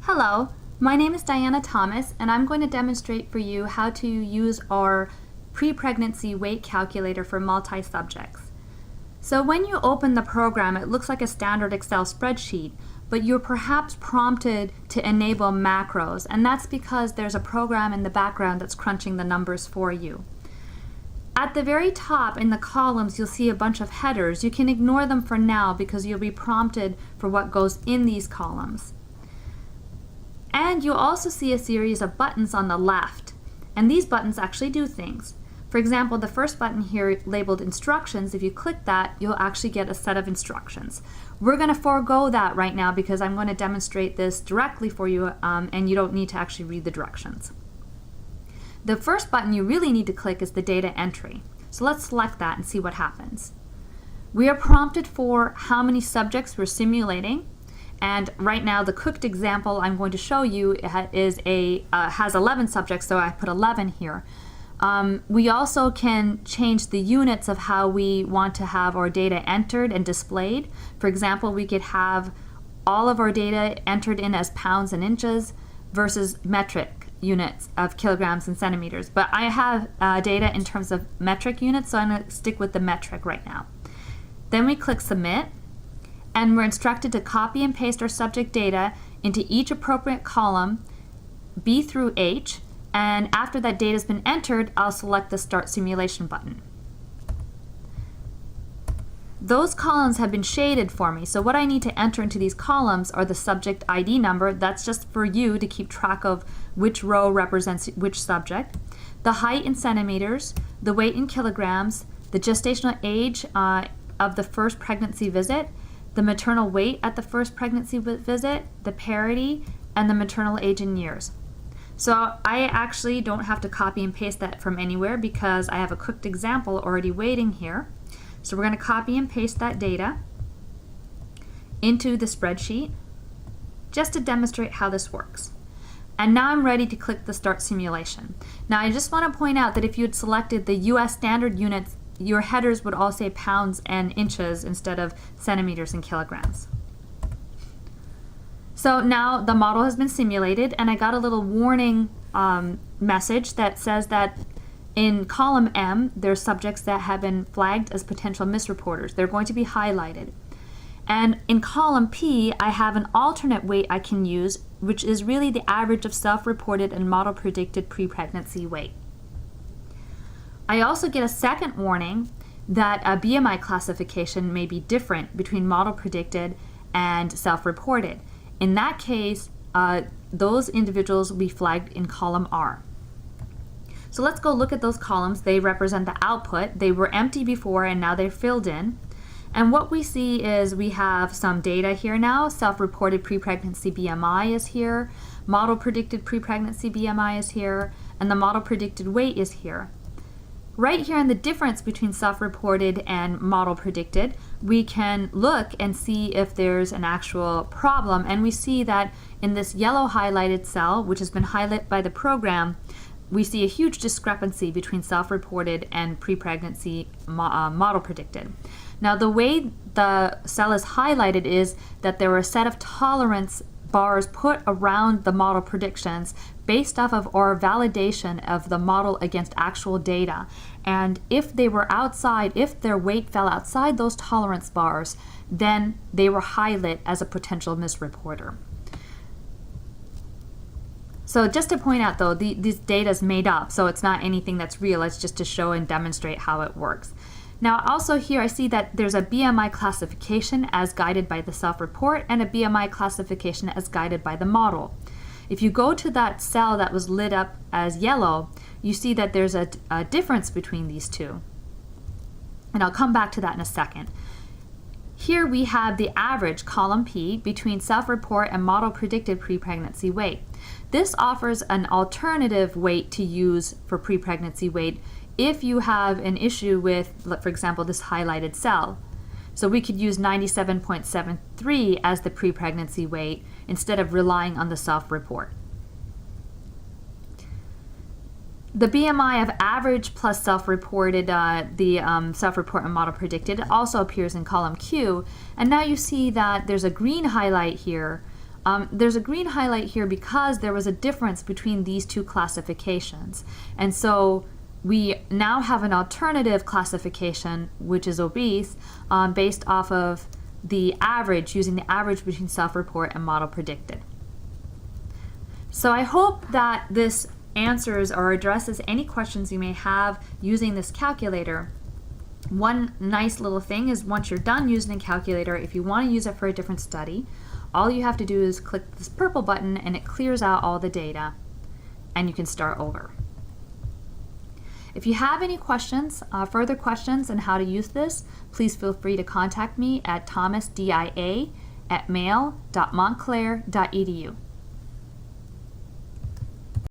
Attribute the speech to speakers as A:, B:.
A: Hello, my name is Diana Thomas, and I'm going to demonstrate for you how to use our pre-pregnancy weight calculator for multi-subjects. So when you open the program, it looks like a standard Excel spreadsheet, but you're perhaps prompted to enable macros, and that's because there's a program in the background that's crunching the numbers for you. At the very top in the columns, you'll see a bunch of headers. You can ignore them for now because you'll be prompted for what goes in these columns. And you'll also see a series of buttons on the left, and these buttons actually do things. For example, the first button here labeled instructions, if you click that, you'll actually get a set of instructions. We're going to forego that right now because I'm going to demonstrate this directly for you, and you don't need to actually read the directions. The first button you really need to click is the data entry. So let's select that and see what happens. We are prompted for how many subjects we're simulating. And right now, the cooked example I'm going to show you has 11 subjects, so I put 11 here. We also can change the units of how we want to have our data entered and displayed. For example, we could have all of our data entered in as pounds and inches versus metric units of kilograms and centimeters. But I have data in terms of metric units, so I'm going to stick with the metric right now. Then we click Submit. And we're instructed to copy and paste our subject data into each appropriate column, B through H, and after that data has been entered, I'll select the Start Simulation button. Those columns have been shaded for me, so what I need to enter into these columns are the subject ID number. That's just for you to keep track of which row represents which subject, the height in centimeters, the weight in kilograms, the gestational age of the first pregnancy visit, the maternal weight at the first pregnancy visit, the parity, and the maternal age in years. So I actually don't have to copy and paste that from anywhere because I have a cooked example already waiting here. So we're going to copy and paste that data into the spreadsheet just to demonstrate how this works. And now I'm ready to click the Start Simulation. Now I just want to point out that if you had selected the US standard units, your headers would all say pounds and inches instead of centimeters and kilograms. So now the model has been simulated, and I got a little warning message that says that in column M, there's subjects that have been flagged as potential misreporters. They're going to be highlighted. And in column P, I have an alternate weight I can use, which is really the average of self-reported and model-predicted pre-pregnancy weight. I also get a second warning that a BMI classification may be different between model predicted and self-reported. In that case, those individuals will be flagged in column R. So let's go look at those columns. They represent the output. They were empty before and now they're filled in. And what we see is we have some data here now. Self-reported pre-pregnancy BMI is here. Model predicted pre-pregnancy BMI is here. And the model predicted weight is here. Right here in the difference between self-reported and model predicted, we can look and see if there's an actual problem, and we see that in this yellow highlighted cell, which has been highlighted by the program, we see a huge discrepancy between self-reported and pre-pregnancy model predicted. Now the way the cell is highlighted is that there were a set of tolerance bars put around the model predictions based off of our validation of the model against actual data. And if they were outside, if their weight fell outside those tolerance bars, then they were highlighted as a potential misreporter. So just to point out though, this data is made up, so it's not anything that's real, it's just to show and demonstrate how it works. Now also here I see that there's a BMI classification as guided by the self-report and a BMI classification as guided by the model. If you go to that cell that was lit up as yellow, you see that there's a difference between these two. And I'll come back to that in a second. Here we have the average, column P, between self-report and model predicted pre-pregnancy weight. This offers an alternative weight to use for pre-pregnancy weight if you have an issue with, for example, this highlighted cell. So we could use 97.73 as the pre-pregnancy weight instead of relying on the self-report. The BMI of average plus self-reported, self-report and model predicted also appears in column Q. And now you see that there's a green highlight here There's a green highlight here because there was a difference between these two classifications. And so we now have an alternative classification, which is obese, based off of the average, using the average between Selfreport and model predicted. So I hope that this answers or addresses any questions you may have using this calculator. One nice little thing is once you're done using the calculator, if you want to use it for a different study, all you have to do is click this purple button and it clears out all the data and you can start over. If you have any questions, further questions on how to use this, please feel free to contact me at thomasdia@mail.montclair.edu.